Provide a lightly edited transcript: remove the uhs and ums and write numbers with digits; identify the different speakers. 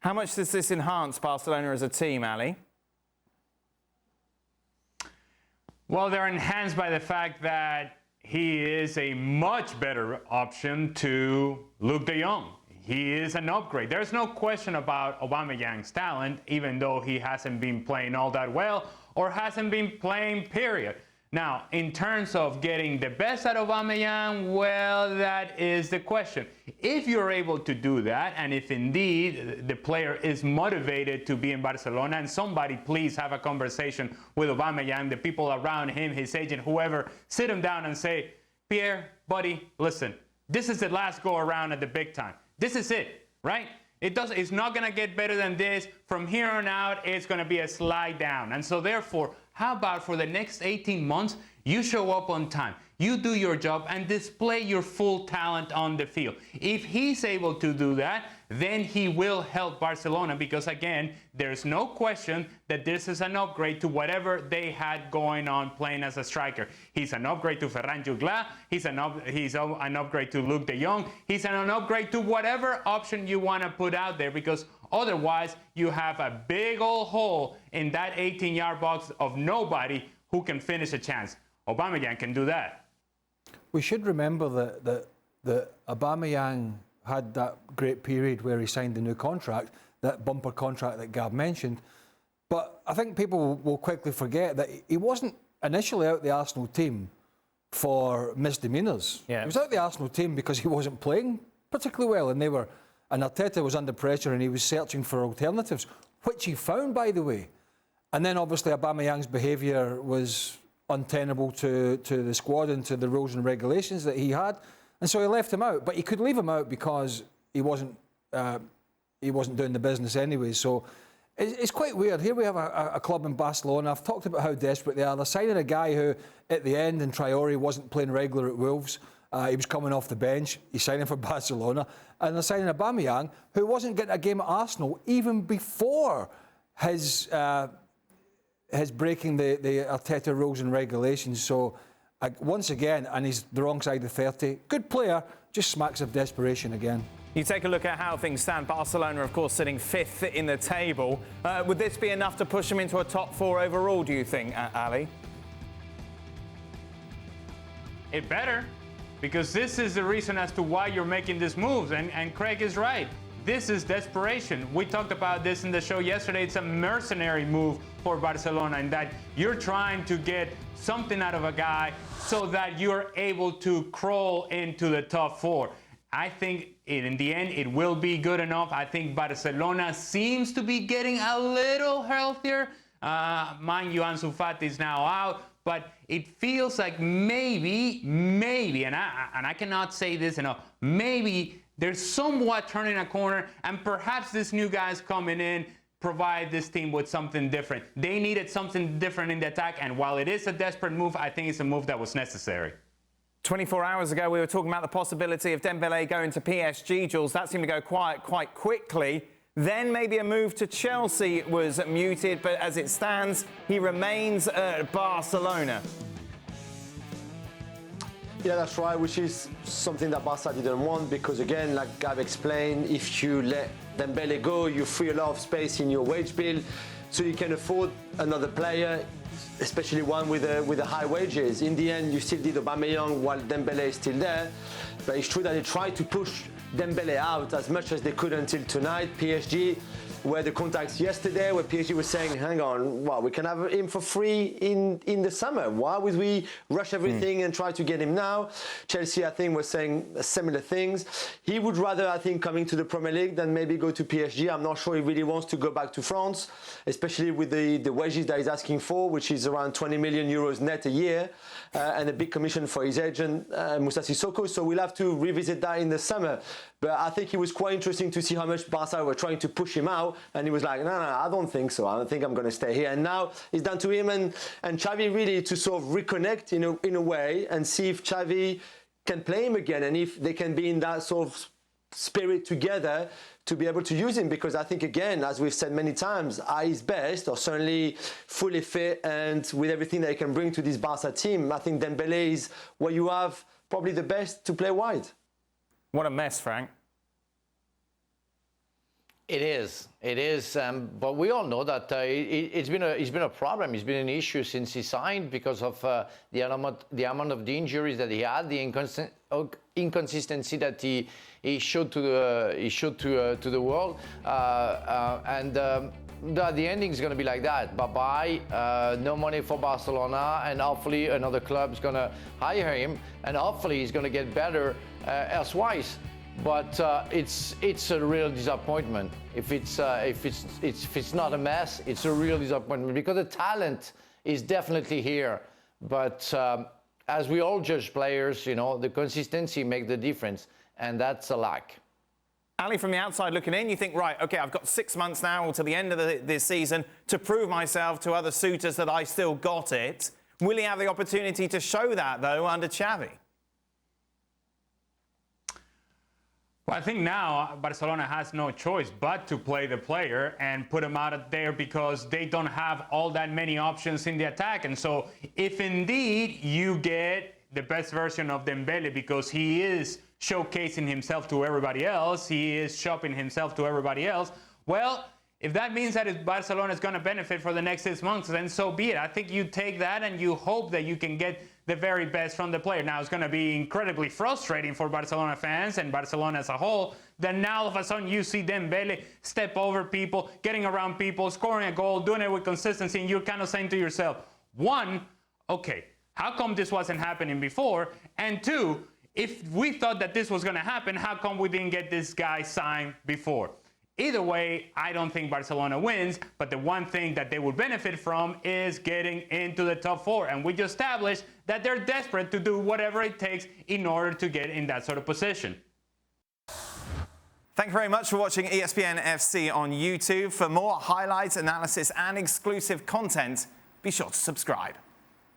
Speaker 1: How much does this enhance Barcelona as a team, Ali?
Speaker 2: Well, they're enhanced by the fact that he is a much better option to Luuk de Jong. He is an upgrade. There's no question about Aubameyang's talent, even though he hasn't been playing all that well or hasn't been playing, period. Now, in terms of getting the best out of Aubameyang, well, that is the question. If you're able to do that, and if indeed the player is motivated to be in Barcelona, and somebody please have a conversation with Aubameyang, the people around him, his agent, whoever, sit him down and say, Pierre, buddy, listen, this is the last go around at the big time. This is it, right? It's not going to get better than this. From here on out, it's going to be a slide down. And so therefore, how about for the next 18 months, you show up on time, you do your job, and display your full talent on the field. If he's able to do that, then he will help Barcelona because, again, there's no question that this is an upgrade to whatever they had going on playing as a striker. He's an upgrade to Ferran Jugla. He's an upgrade to Luuk de Jong. He's an upgrade to whatever option you want to put out there because otherwise you have a big old hole in that 18-yard box of nobody who can finish a chance. Aubameyang can do that.
Speaker 3: We should remember that Aubameyang had that great period where he signed the new contract, that bumper contract that Gab mentioned. But I think people will quickly forget that he wasn't initially out the Arsenal team for misdemeanours.
Speaker 1: Yeah.
Speaker 3: He was out the Arsenal team because he wasn't playing particularly well, and Arteta was under pressure and he was searching for alternatives, which he found, by the way. And then obviously Aubameyang's behaviour was untenable to the squad and to the rules and regulations that he had, and so he left him out. But he could leave him out because he wasn't doing the business anyway. So it's quite weird. Here we have a club in Barcelona. I've talked about how desperate they are. They're signing a guy who, at the end, in Traore, wasn't playing regular at Wolves. He was coming off the bench. He's signing for Barcelona, and they're signing Aubameyang, who wasn't getting a game at Arsenal even before his breaking the Arteta rules and regulations. So once again, and he's the wrong side of 30. Good player, just smacks of desperation again.
Speaker 1: You take a look at how things stand. Barcelona, of course, sitting 5th in the table. Would this be enough to push them into a top 4 overall, do you think, Ali?
Speaker 2: It better, because this is the reason as to why you're making these moves. And Craig is right. This is desperation. We talked about this in the show yesterday. It's a mercenary move for Barcelona in that you're trying to get something out of a guy so that you're able to crawl into the top 4. I think in the end it will be good enough. I think Barcelona seems to be getting a little healthier. Mind you, Ansu Fati is now out, but it feels like maybe, and I cannot say this enough, maybe they're somewhat turning a corner, and perhaps this new guys coming in provide this team with something different. They needed something different in the attack, and while it is a desperate move, I think it's a move that was necessary.
Speaker 1: 24 hours ago, we were talking about the possibility of Dembélé going to PSG, Jules. That seemed to go quite quickly. Then maybe a move to Chelsea was muted, but as it stands, he remains at Barcelona.
Speaker 4: Yeah, that's right, which is something that Barca didn't want because, again, like Gav explained, if you let Dembélé go, you free a lot of space in your wage bill, so you can afford another player, especially one with a high wages. In the end, you still did Aubameyang while Dembélé is still there, but it's true that they tried to push Dembélé out as much as they could until tonight. PSG were the contacts yesterday where PSG was saying, hang on, well, we can have him for free in the summer. Why would we rush everything and try to get him now? Chelsea, I think, was saying similar things. He would rather, I think, coming to the Premier League than maybe go to PSG. I'm not sure he really wants to go back to France, especially with the wages that he's asking for, which is around 20 million euros net a year, and a big commission for his agent, Moussa Sissoko. So we'll have to revisit that in the summer. But I think it was quite interesting to see how much Barca were trying to push him out, and he was like, no, I don't think so. I don't think I'm going to stay here. And now it's down to him and Xavi really to sort of reconnect in a way and see if Xavi can play him again and if they can be in that sort of spirit together to be able to use him. Because I think, again, as we've said many times, at his best, or certainly fully fit and with everything that he can bring to this Barca team, I think Dembélé is where you have probably the best to play wide.
Speaker 1: What a mess, Frank.
Speaker 5: It is, but we all know that it's been a problem. It's been an issue since he signed because of the amount of the injuries that he had, the inconsistency that he showed to the world, and the ending is going to be like that. Bye-bye, no money for Barcelona, and hopefully another club is going to hire him, and hopefully he's going to get better elsewhere. But it's a real disappointment. If it's not a mess, it's a real disappointment because the talent is definitely here. But as we all judge players, you know, the consistency makes the difference, and that's a lack.
Speaker 1: Ali, from the outside looking in, you think, right, OK, I've got 6 months now until the end of this season to prove myself to other suitors that I still got it. Will he have the opportunity to show that, though, under Xavi?
Speaker 2: Well, I think now Barcelona has no choice but to play the player and put him out there because they don't have all that many options in the attack. And so if indeed you get the best version of Dembele because he is showcasing himself to everybody else, he is shopping himself to everybody else, well, if that means that Barcelona is going to benefit for the next 6 months, then so be it. I think you take that and you hope that you can get the very best from the player. Now, it's going to be incredibly frustrating for Barcelona fans and Barcelona as a whole. Then now, all of a sudden, you see Dembele step over people, getting around people, scoring a goal, doing it with consistency, and you're kind of saying to yourself, one, okay, how come this wasn't happening before? And two, if we thought that this was going to happen, how come we didn't get this guy signed before? Either way, I don't think Barcelona wins, but the one thing that they would benefit from is getting into the top 4. And we just established that they're desperate to do whatever it takes in order to get in that sort of position.
Speaker 1: Thank you very much for watching ESPN FC on YouTube. For more highlights, analysis and exclusive content, be sure to subscribe.